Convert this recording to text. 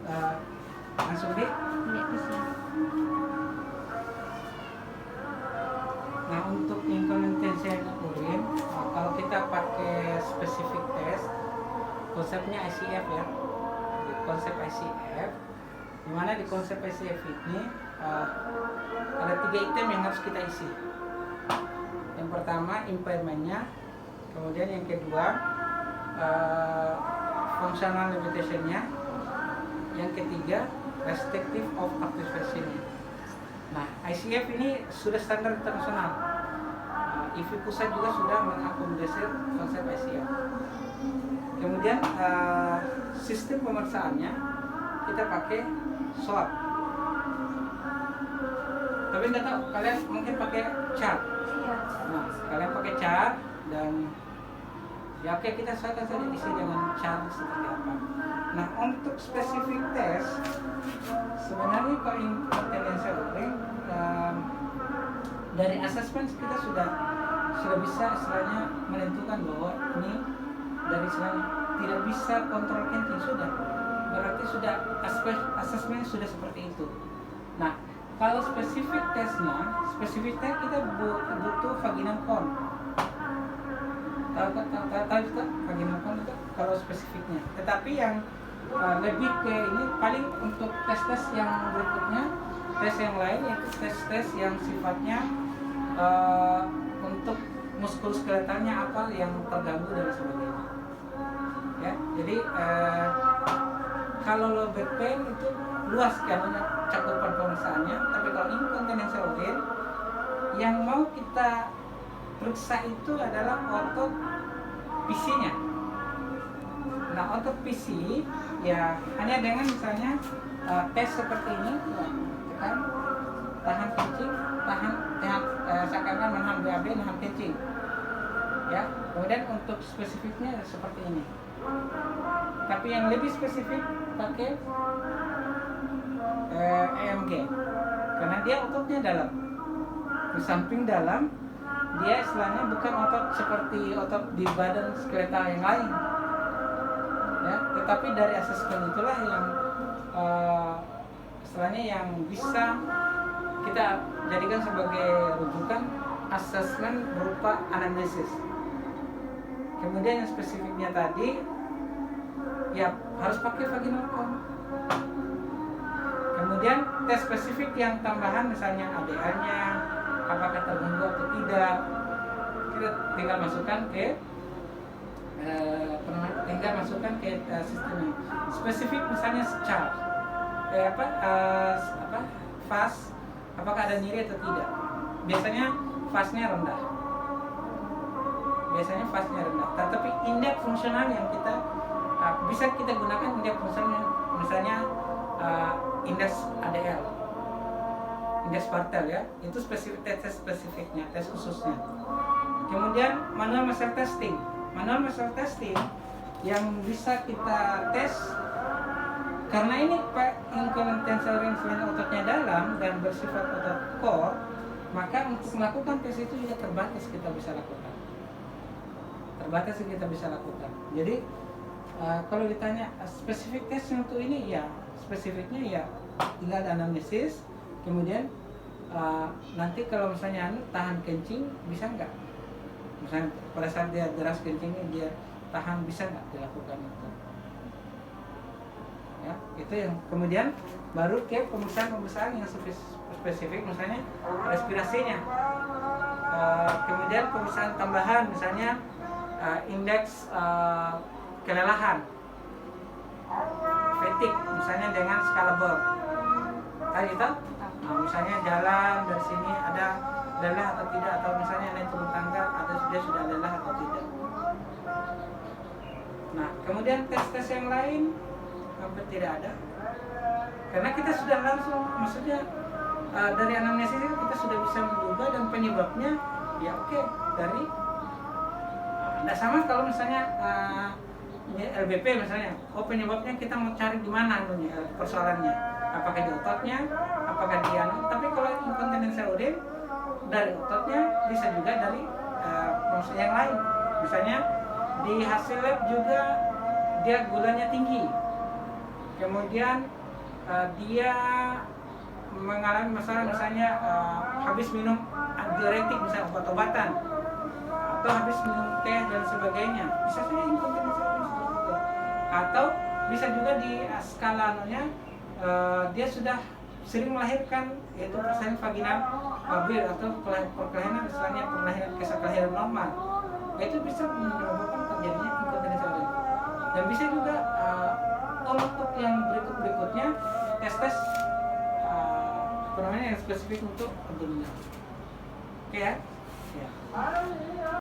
uh, langsung di. Nah, untuk inkontinensia urin, kalau kita pakai spesifik test, konsepnya ICF ya. Di konsep ICF, dimana di konsep ICF ini ada 3 item yang harus kita isi. Yang pertama impairmentnya, kemudian yang kedua functional limitationnya, yang ketiga restrictive of activation-nya. Nah, ICF ini sudah standar internasional. IFI pusat juga sudah mengakomodasi konsep ICF. Kemudian sistem pemeriksaannya kita pakai swab. Tapi nggak tahu kalian mungkin pakai chart. Nah, kalian pakai chart dan ya oke, kita sesuaikan saja isi dengan chart seperti apa. Nah, untuk spesifik tes sebenarnya kalau inkontinensia urin dari asesmen kita sudah bisa istilahnya menentukan bahwa ini dari istilahnya tidak bisa kontrol kencing, sudah berarti sudah asesmen sudah seperti itu. Nah, kalau spesifik tesnya kita butuh vaginal count. Tahu itu vaginal count itu kalau spesifiknya. Tetapi yang lebih ke ini paling untuk tes yang berikutnya, tes yang lain yaitu tes yang sifatnya untuk muskuloskeletalnya apa yang terganggu dan sebagainya. Ya, jadi kalau low back pain itu luas kan cakupan pemeriksaannya, tapi kalau inkontinensia urin yang mau kita periksa itu adalah otot PC-nya. Nah, otot PC ya hanya dengan misalnya tes seperti ini, kan tahan kencing, seakan-akan menahan BAB, menahan kencing. Ya, kemudian untuk spesifiknya seperti ini. Tapi yang lebih spesifik pakai EMG, karena dia ototnya dalam, di samping dalam, dia istilahnya bukan otot seperti otot di badan skeletal yang lain. Ya, tetapi dari asesmen itulah yang istilahnya yang bisa kita jadikan sebagai rujukan asesmen berupa anamnesis. Kemudian yang spesifiknya tadi ya harus pakai vaginal count. Kemudian tes spesifik yang tambahan misalnya ADA-nya apakah terganggu atau tidak, kita tinggal masukkan ke sistemnya. Spesifik misalnya chart fast, apakah ada nyeri atau tidak. Biasanya fastnya rendah, tetapi indeks fungsional yang kita bisa kita gunakan indeks fungsional, misalnya indeks ADL, indeks Bartel ya, itu spesifik tes spesifiknya, tes khususnya. Kemudian manual muscle testing yang bisa kita tes karena ini inkontinensia urin selain ototnya dalam dan bersifat otot core, maka untuk melakukan tes itu juga terbatas kita bisa lakukan. Jadi kalau ditanya spesifik tes untuk ini ya spesifiknya ya tinggal anamnesis, kemudian nanti kalau misalnya tahan kencing bisa nggak, misalnya pada saat dia deras kencingnya dia tahan, bisa nggak dilakukan itu ya. Itu yang kemudian baru ke pemeriksaan yang spesifik, misalnya respirasinya, kemudian pemeriksaan tambahan misalnya indeks kelelahan, fatigue misalnya dengan skala Borg tadi itu, misalnya jalan dari sini ada lelah atau tidak, atau misalnya naik turun tangga atau dia sudah lelah atau tidak. Nah, kemudian tes yang lain hampir tidak ada, karena kita sudah langsung, maksudnya dari anamnesis kita sudah bisa menduga dan penyebabnya ya oke, dari tidak sama kalau misalnya LBP misalnya, penyebabnya kita mau cari di mana persoalannya, apakah di ototnya, apakah di tapi kalau inkontinensia urin dari ototnya, bisa juga dari proses yang lain, misalnya di hasil lab juga dia gulanya tinggi, kemudian dia mengalami masalah misalnya habis minum antidiuretik, misalnya obat-obatan, atau habis minum teh dan sebagainya, bisa saja inkontinensi urin seperti itu. Atau bisa juga di skalanya dia sudah sering melahirkan, yaitu persalinan vaginal labil atau perkelahian misalnya kelahiran normal, itu bisa menyebabkan terjadinya inkontinensi urin. Dan bisa juga untuk yang berikutnya tes yang spesifik untuk abdominal. Oke ya? Ya.